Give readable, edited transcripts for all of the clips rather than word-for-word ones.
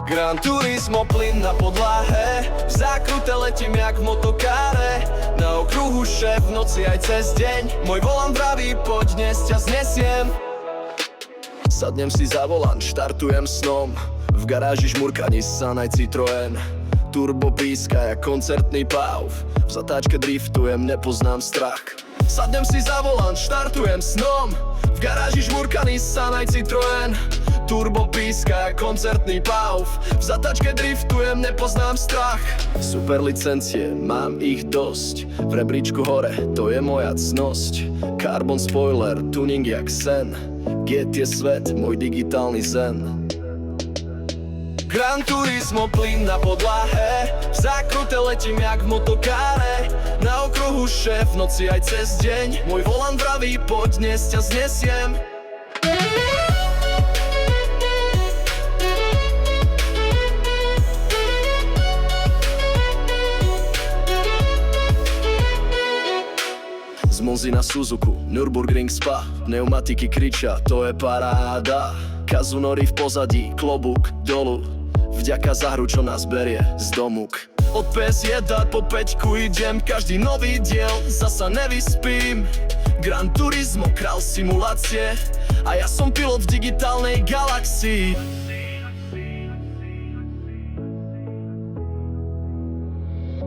Gran Turismo, plyn na podlahe, v zákrute letím jak v motokáre. Na okruhu šéf, v noci aj cez deň, môj volant vraví, poď dnes ťa znesiem. Sadnem si za volant, štartujem snom, v garáži žmurka Nissan aj Citroën. Turbo píska jak koncertný páv, v zatáčke driftujem, nepoznám strach. Sadnem si za volant, štartujem snom, v garáži žmurka Nissan aj Citroën. Turbo píska jak koncertný páv, v zatáčke driftujem, nepoznám strach. Super licencie, mám ich dosť, v rebríčku hore, to je moja cnosť. Carbon spoiler, tuning jak sen, GT je svet, môj digitálny zen. Gran Turismo, plyn na podlahe, v zákrute letím jak v motokáre. Na okruhu šéf, v noci aj cez deň, môj volant vraví, poď dnes ťa znesiem. Z Monzy na Suzuku, Nürburgring Spa, pneumatiky kričia, to je paráda. Kazunori v pozadí, klobúk dolu, vďaka za hru, čo nás berie z domuk. Od PS1 po 5 idem, každý nový diel, zasa nevyspím. Gran Turismo, král simulácie, a ja som pilot v digitálnej galaxii.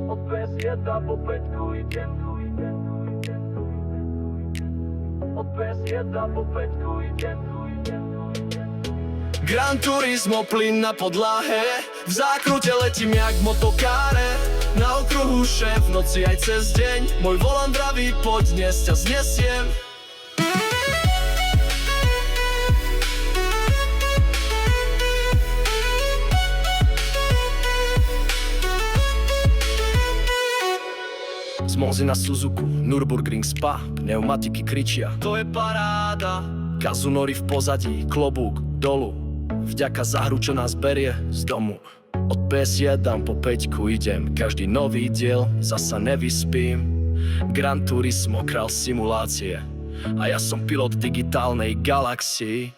Od PS1 po 5 idem, od PS1 po 5 idem. Gran Turismo, plyn na podlahe, v zákrute letím jak v motokáre. Na okruhu šéf, v noci aj cez deň, môj volant vraví, poď dnes ťa znesiem. Z Monzy na Suzuku, Nürburgring Spa, pneumatiky kričia, to je paráda. Kazunori v pozadí, klobúk dolu, vďaka za hru, čo nás berie z domu. Od PS1 po 5 idem, každý nový diel, zasa nevyspím. Gran Turismo, král simulácie, a ja som pilot digitálnej galaxii.